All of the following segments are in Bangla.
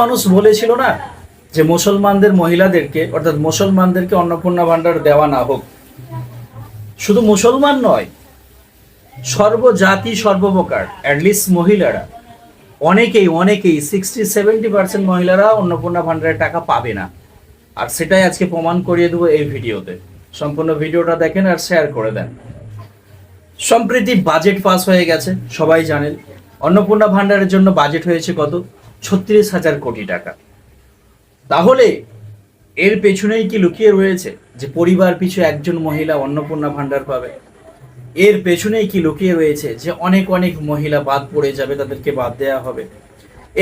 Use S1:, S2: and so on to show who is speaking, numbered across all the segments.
S1: মানুষ বলেছিল না যে মুসলমানদের মহিলাদেরকে অর্থাৎ মুসলমানদেরকে অন্নপূর্ণা ভান্ডার দেওয়া না হোক। শুধু মুসলমান নয়, সর্বজাতি সর্বপ্রকার অ্যাটলিস্ট মহিলারা অনেকেই 60-70% মহিলারা অন্নপূর্ণা ভান্ডারের টাকা পাবে না। আর সেটাই আজকে প্রমাণ করিয়ে দেবো এই ভিডিওতে। সম্পূর্ণ ভিডিওটা দেখেন আর শেয়ার করে দেন। সম্প্রতি বাজেট পাস হয়ে গেছে, সবাই জানেন। অন্নপূর্ণা ভান্ডারের জন্য বাজেট হয়েছে কত? 36,000 কোটি টাকা। তাহলে এর পেছনেই কি লুকিয়ে রয়েছে যে পরিবার পিছু একজন মহিলা অন্নপূর্ণা ভান্ডার পাবে? এর পেছনেই কি লুকিয়ে রয়েছে যে অনেক মহিলা বাদ পড়ে যাবে, তাদেরকে বাদ দেওয়া হবে?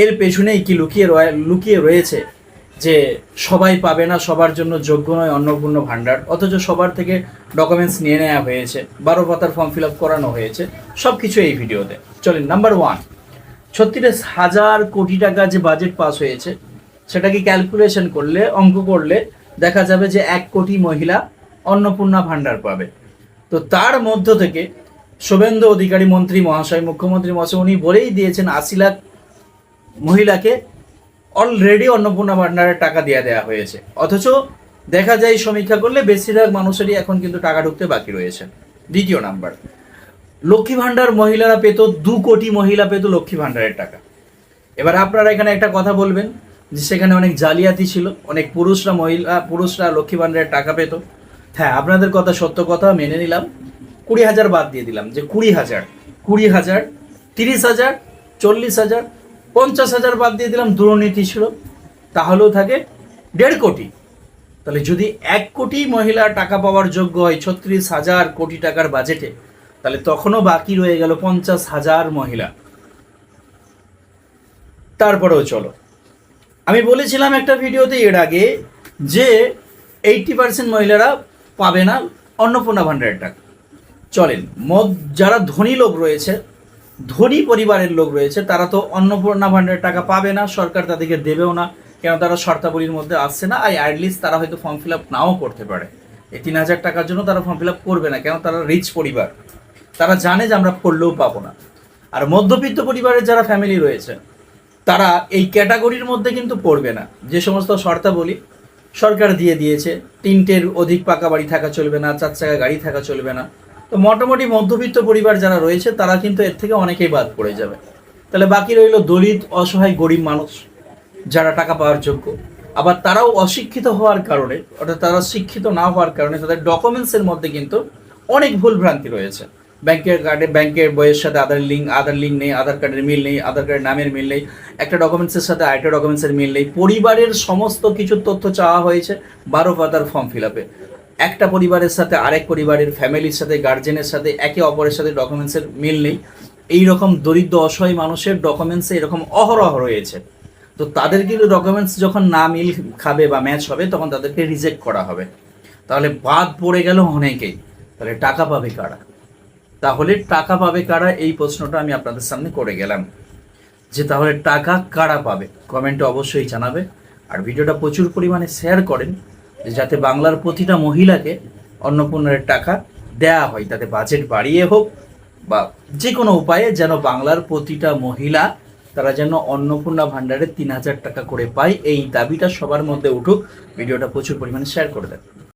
S1: এর পেছনেই কি লুকিয়ে রয়েছে যে সবাই পাবে না, সবার জন্য যোগ্য নয় অন্নপূর্ণা ভান্ডার, অথচ সবার থেকে ডকুমেন্টস নিয়ে নেওয়া হয়েছে, 12 পাতার ফর্ম ফিল আপ করানো হয়েছে? সব কিছু এই ভিডিওতে। চলেন, নাম্বার 1, 36,000 কোটি টাকা যে বাজেট পাস হয়েছে সেটাকে ক্যালকুলেশন করলে, অঙ্ক করলে দেখা যাবে যে 1 কোটি মহিলা অন্নপূর্ণা ভান্ডার পাবে। তো তার মধ্য থেকে শুভেন্দু অধিকারী মন্ত্রী মহাশয়, মুখ্যমন্ত্রী মহাশয়, উনি বলেই দিয়েছেন 80 লাখ মহিলাকে অলরেডি অন্নপূর্ণা ভান্ডারের টাকা দিয়ে দেওয়া হয়েছে। অথচ দেখা যায় সমীক্ষা করলে বেশিরভাগ মানুষেরই এখন কিন্তু টাকা ঢুকতে বাকি রয়েছে। দ্বিতীয় নাম্বার, লক্ষ্মী ভান্ডার মহিলারা পেত, 2 কোটি মহিলা পেত লক্ষ্মী ভান্ডারের টাকা। এবার আপনারা এখানে একটা কথা বলবেন যে সেখানে অনেক জালিয়াতি ছিল, অনেক পুরুষরা লক্ষ্মী ভান্ডারের টাকা পেত। হ্যাঁ, আপনাদের কথা সত্য কথা, মেনে নিলাম। 20,000 বাদ দিয়ে দিলাম, যে 20,000, 30,000, 40,000, 50,000 বাদ দিয়ে দিলাম, দুর্নীতি ছিল, তাহলেও থাকে 1.5 কোটি। তাহলে যদি 1 কোটি মহিলা টাকা পাওয়ার যোগ্য হয় 36,000 কোটি টাকার বাজেটে, তাহলে তখনও বাকি রয়ে গেল 50,000 মহিলা। তারপরেও চলো, আমি বলেছিলাম একটা ভিডিওতে এর আগে যে 80% মহিলারা পাবে না অন্নপূর্ণা ভান্ডারের টাকা। চলেন, যারা ধনী লোক রয়েছে, ধনী পরিবারের লোক রয়েছে, তারা তো অন্নপূর্ণা ভান্ডারের টাকা পাবে না, সরকার তাদেরকে দেবেও না, কেন তারা শর্তাবলীর মধ্যে আসছে না। অ্যাটলিস্ট তারা হয়তো ফর্ম ফিল আপ নাও করতে পারে। এই 3,000 টাকার জন্য তারা ফর্ম ফিল আপ করবে না, কেন তারা রিচ পরিবার, তারা জানে যে আমরা করলেও পাবো না। আর মধ্যবিত্ত পরিবারের যারা ফ্যামিলি রয়েছে তারা এই ক্যাটাগরির মধ্যে কিন্তু পড়বে না। যে সমস্ত শর্তাবলী সরকার দিয়ে দিয়েছে, 3টের অধিক পাকা বাড়ি থাকা চলবে না, 4 চাকা গাড়ি থাকা চলবে না, তো মোটামুটি মধ্যবিত্ত পরিবার যারা রয়েছে তারা কিন্তু এর থেকে অনেকেই বাদ পড়ে যাবে। তাহলে বাকি রইল দলিত, অসহায়, গরিব মানুষ যারা টাকা পাওয়ার যোগ্য। আবার তারাও অশিক্ষিত হওয়ার কারণে, অর্থাৎ তারা শিক্ষিত না হওয়ার কারণে তাদের ডকুমেন্টসের মধ্যে কিন্তু অনেক ভুল ভ্রান্তি রয়েছে। ব্যাংকের বইয়ের সাথে আধার লিঙ্ক নেই, আধার কার্ডের মিল নেই, আধার কার্ডের নামের মিল নেই, একটা ডকুমেন্টসের সাথে আরেকটা ডকুমেন্টসের মিল নেই। পরিবারের সমস্ত কিছু তথ্য চাওয়া হয়েছে 12 পাতার ফর্ম ফিল আপে। একটা পরিবারের সাথে আরেক পরিবারের, ফ্যামিলির সাথে, গার্জেনের সাথে, একে অপরের সাথে ডকুমেন্টসের মিল নেই। এইরকম দরিদ্র অসহায় মানুষের ডকুমেন্টসে এরকম অহরহ রয়েছে। তো তাদের কিন্তু ডকুমেন্টস যখন না মিল খাবে বা ম্যাচ হবে, তখন তাদেরকে রিজেক্ট করা হবে। তাহলে বাদ পড়ে গেল অনেকেই। তাহলে টাকা পাবে কারা? এই প্রশ্নটা আমি আপনাদের সামনে করে গেলাম যে তাহলে টাকা কারা পাবে। কমেন্টে অবশ্যই জানাবে। আর ভিডিওটা প্রচুর পরিমাণে শেয়ার করেন, যাতে বাংলার প্রতিটা মহিলাকে অন্নপূর্ণার টাকা দেয়া হয়, তাতে বাজেট বাড়িয়ে হোক বা যে কোনো উপায়ে যেন বাংলার প্রতিটা মহিলা তারা যেন অন্নপূর্ণা ভান্ডারে 3,000 টাকা করে পায়, এই দাবিটা সবার মধ্যে উঠুক। ভিডিওটা প্রচুর পরিমাণে শেয়ার করে দেন।